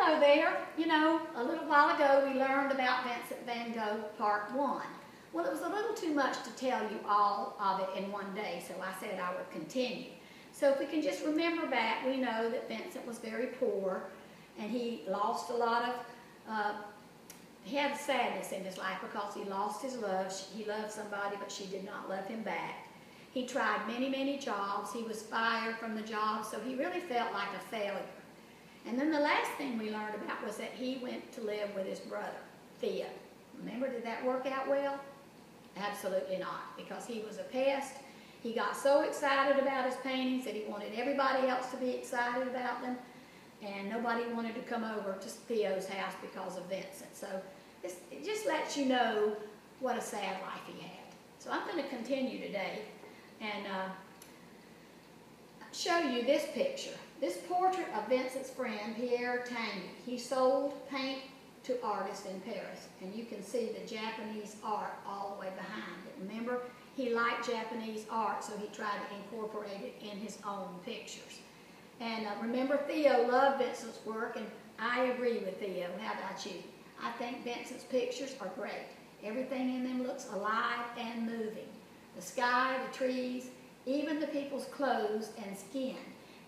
Hello there. You know, a little while ago we learned about Vincent van Gogh Part 1. Well, it was a little too much to tell you all of it in one day, so I said I would continue. So if we can just remember back, we know that Vincent was very poor and he lost a lot of, he had sadness in his life because he lost his love. He loved somebody, but she did not love him back. He tried many, many jobs. He was fired from the job, so he really felt like a failure. And then the last thing we learned about was that he went to live with his brother, Theo. Remember, did that work out well? Absolutely not, because he was a pest. He got so excited about his paintings that he wanted everybody else to be excited about them, and nobody wanted to come over to Theo's house because of Vincent. So it just lets you know what a sad life he had. So I'm going to continue today and show you this picture. This portrait of Vincent's friend, Pierre Tanguy. He sold paint to artists in Paris, and you can see the Japanese art all the way behind it. Remember, he liked Japanese art, so he tried to incorporate it in his own pictures. And remember, Theo loved Vincent's work, and I agree with Theo. How about you? I think Vincent's pictures are great. Everything in them looks alive and moving. The sky, the trees, even the people's clothes and skin.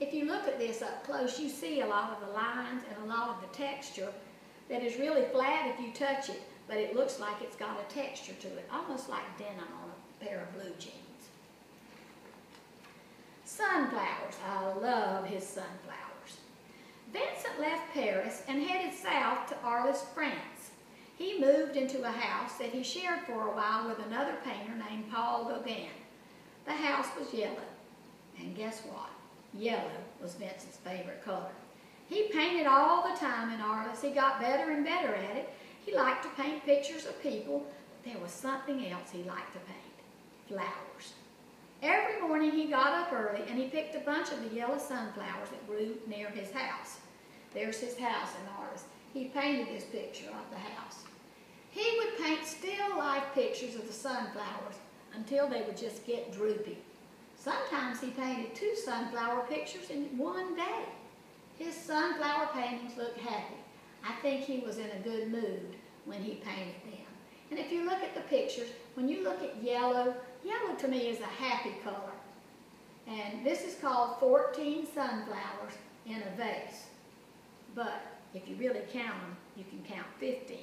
If you look at this up close, you see a lot of the lines and a lot of the texture that is really flat if you touch it, but it looks like it's got a texture to it, almost like denim on a pair of blue jeans. Sunflowers. I love his sunflowers. Vincent left Paris and headed south to Arles, France. He moved into a house that he shared for a while with another painter named Paul Gogh. The house was yellow, and guess what? Yellow was Vincent's favorite color. He painted all the time in Arles. He got better and better at it. He liked to paint pictures of people, but there was something else he liked to paint: flowers. Every morning he got up early and he picked a bunch of the yellow sunflowers that grew near his house. There's his house in Arles. He painted this picture of the house. He would paint still life pictures of the sunflowers until they would just get droopy. Sometimes he painted 2 sunflower pictures in one day. His sunflower paintings looked happy. I think he was in a good mood when he painted them. And if you look at the pictures, when you look at yellow, yellow to me is a happy color. And this is called 14 sunflowers in a vase. But if you really count them, you can count 15.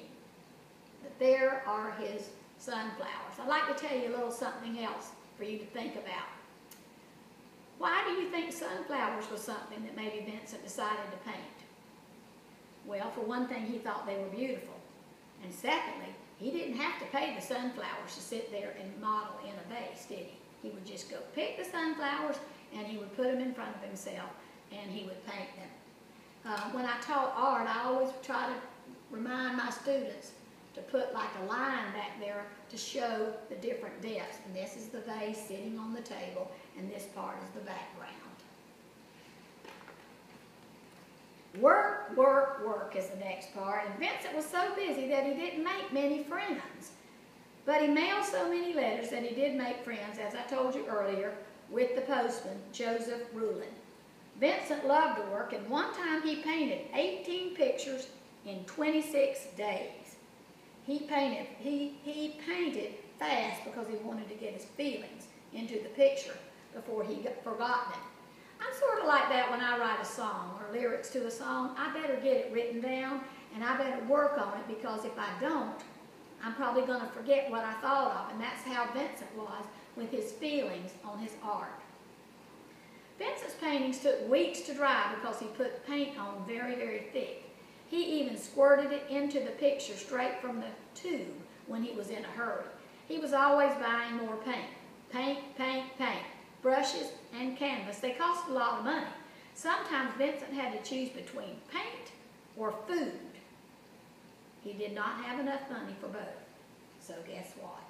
But there are his sunflowers. I'd like to tell you a little something else for you to think about. Why do you think sunflowers was something that maybe Vincent decided to paint? Well, for one thing, he thought they were beautiful. And secondly, he didn't have to pay the sunflowers to sit there and model in a vase, did he? He would just go pick the sunflowers and he would put them in front of himself and he would paint them. When I taught art, I always try to remind my students to put like a line back there to show the different depths. And this is the vase sitting on the table, and this part is the background. Work, work, work is the next part. And Vincent was so busy that he didn't make many friends. But he mailed so many letters that he did make friends, as I told you earlier, with the postman, Joseph Roulin. Vincent loved to work, and one time he painted 18 pictures in 26 days. He painted fast because he wanted to get his feelings into the picture before he forgot them. I'm sort of like that when I write a song or lyrics to a song. I better get it written down and I better work on it, because if I don't, I'm probably going to forget what I thought of. And that's how Vincent was with his feelings on his art. Vincent's paintings took weeks to dry because he put paint on very, very thick. He even squirted it into the picture straight from the tube when he was in a hurry. He was always buying more paint. Paint, paint, paint. Brushes and canvas. They cost a lot of money. Sometimes Vincent had to choose between paint or food. He did not have enough money for both. So guess what?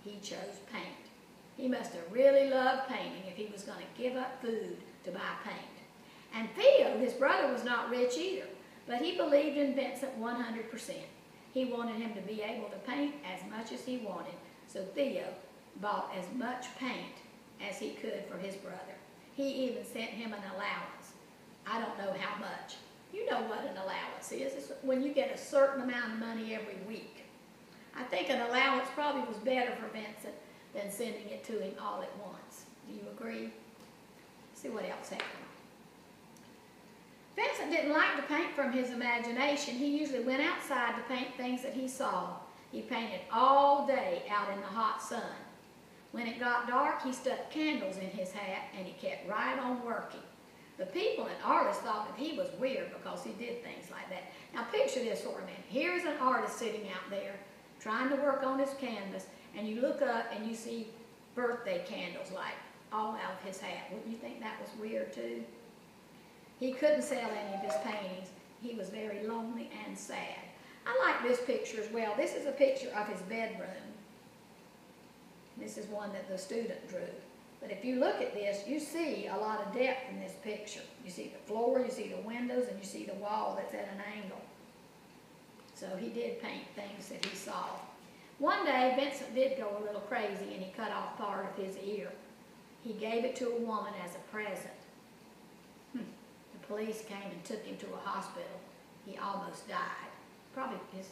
He chose paint. He must have really loved painting if he was going to give up food to buy paint. And Theo, his brother, was not rich either. But he believed in Vincent 100%. He wanted him to be able to paint as much as he wanted, so Theo bought as much paint as he could for his brother. He even sent him an allowance. I don't know how much, You know what an allowance is. It's when you get a certain amount of money every week. I think an allowance probably was better for Vincent than sending it to him all at once. Do you agree? See what else happened. Vincent didn't like to paint from his imagination. He usually went outside to paint things that he saw. He painted all day out in the hot sun. When it got dark, he stuck candles in his hat and he kept right on working. The people and artists thought that he was weird because he did things like that. Now picture this for a minute. Here's an artist sitting out there trying to work on his canvas, and you look up and you see birthday candles like all out of his hat. Wouldn't you think that was weird too? He couldn't sell any of his paintings. He was very lonely and sad. I like this picture as well. This is a picture of his bedroom. This is one that the student drew. But if you look at this, you see a lot of depth in this picture. You see the floor, you see the windows, and you see the wall that's at an angle. So he did paint things that he saw. One day, Vincent did go a little crazy and he cut off part of his ear. He gave it to a woman as a present. The police came and took him to a hospital. He almost died. His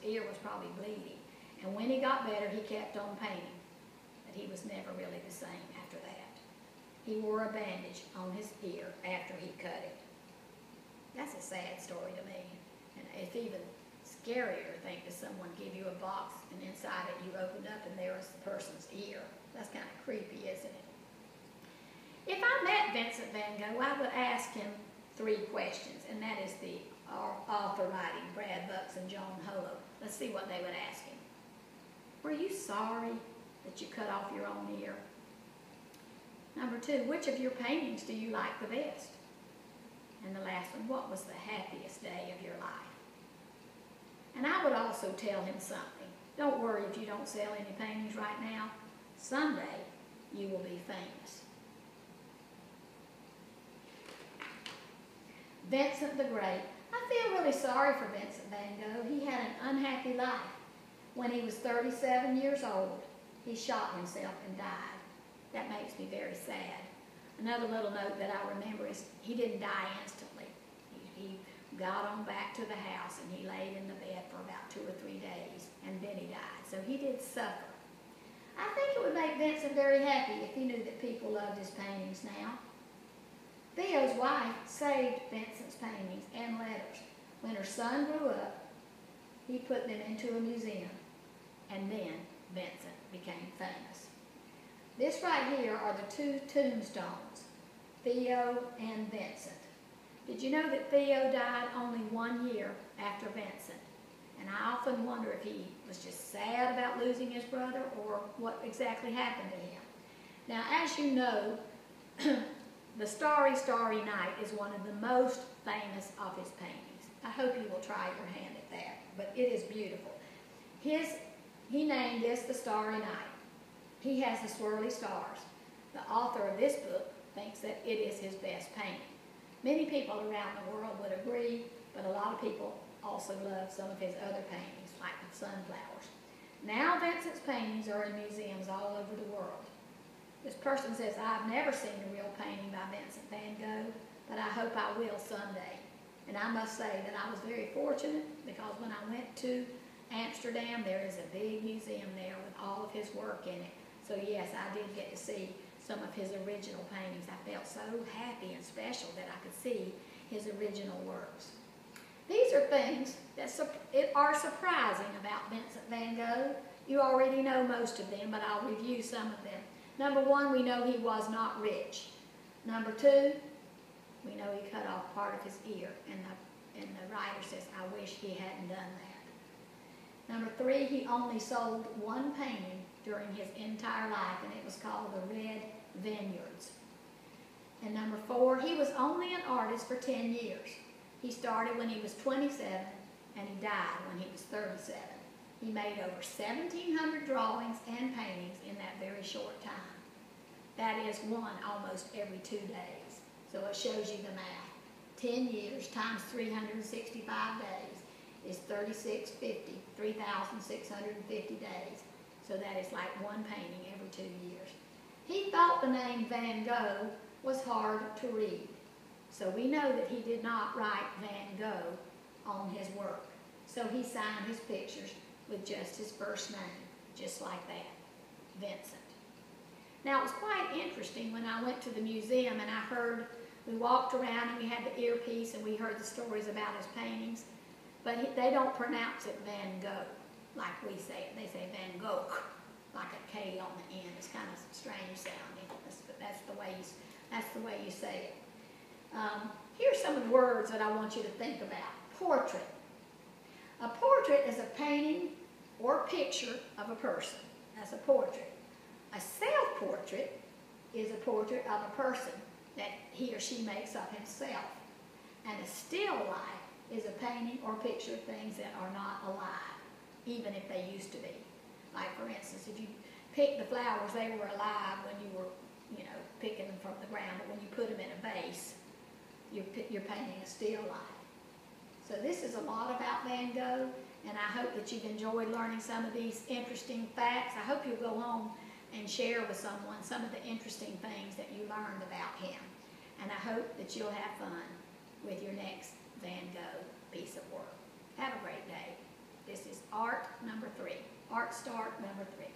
ear was probably bleeding. And when he got better, he kept on painting. But he was never really the same after that. He wore a bandage on his ear after he cut it. That's a sad story to me. And it's even scarier to think that someone give you a box and inside it you opened up and there was the person's ear. That's kind of creepy, isn't it? If I met Vincent van Gogh, I would ask him 3 questions, and that is the author writing, Brad Bucks and John Holo. Let's see what they would ask him. Were you sorry that you cut off your own ear? Number 2, which of your paintings do you like the best? And the last one, what was the happiest day of your life? And I would also tell him something. Don't worry if you don't sell any paintings right now. Someday you will be famous. Vincent the Great. I feel really sorry for Vincent van Gogh. He had an unhappy life. When he was 37 years old, he shot himself and died. That makes me very sad. Another little note that I remember is he didn't die instantly. He got on back to the house and he laid in the bed for about 2 or 3 days, and then he died. So he did suffer. I think it would make Vincent very happy if he knew that people loved his paintings now. Theo's wife saved Vincent's paintings and letters. When her son grew up, he put them into a museum, and then Vincent became famous. This right here are the 2 tombstones, Theo and Vincent. Did you know that Theo died only 1 year after Vincent? And I often wonder if he was just sad about losing his brother or what exactly happened to him. Now, as you know, the Starry, Starry Night is one of the most famous of his paintings. I hope you will try your hand at that, but it is beautiful. He named this the Starry Night. He has the swirly stars. The author of this book thinks that it is his best painting. Many people around the world would agree, but a lot of people also love some of his other paintings, like the sunflowers. Now Vincent's paintings are in museums all over the world. This person says, I've never seen a real painting by Vincent van Gogh, but I hope I will someday. And I must say that I was very fortunate because when I went to Amsterdam, there is a big museum there with all of his work in it. So yes, I did get to see some of his original paintings. I felt so happy and special that I could see his original works. These are things that are surprising about Vincent van Gogh. You already know most of them, but I'll review some of them. Number 1, we know he was not rich. Number 2, we know he cut off part of his ear, and the writer says, I wish he hadn't done that. Number 3, he only sold 1 painting during his entire life, and it was called The Red Vineyards. And number 4, he was only an artist for 10 years. He started when he was 27, and he died when he was 37. He made over 1,700 drawings and paintings in that very short time. That is one almost every 2 days. So it shows you the math. 10 years times 365 days is 3,650 days. So that is like 1 painting every 2 years. He thought the name Van Gogh was hard to read. So we know that he did not write Van Gogh on his work. So he signed his pictures with just his first name, just like that, Vincent. Now it was quite interesting when I went to the museum and we walked around and we had the earpiece and we heard the stories about his paintings, but they don't pronounce it Van Gogh like we say it. They say Van Gogh, like a K on the end. It's kind of strange sounding, but that's the way you say it. Here's some of the words that I want you to think about. Portrait. A portrait is a painting or picture of a person. That's a portrait. A self-portrait is a portrait of a person that he or she makes of himself. And a still life is a painting or picture of things that are not alive, even if they used to be. Like, for instance, if you pick the flowers, they were alive when you were, picking them from the ground, but when you put them in a vase, you're painting a still life. So this is a lot about Van Gogh, and I hope that you've enjoyed learning some of these interesting facts. I hope you'll go home and share with someone some of the interesting things that you learned about him. And I hope that you'll have fun with your next Van Gogh piece of work. Have a great day. This is art number 3. Art start number 3.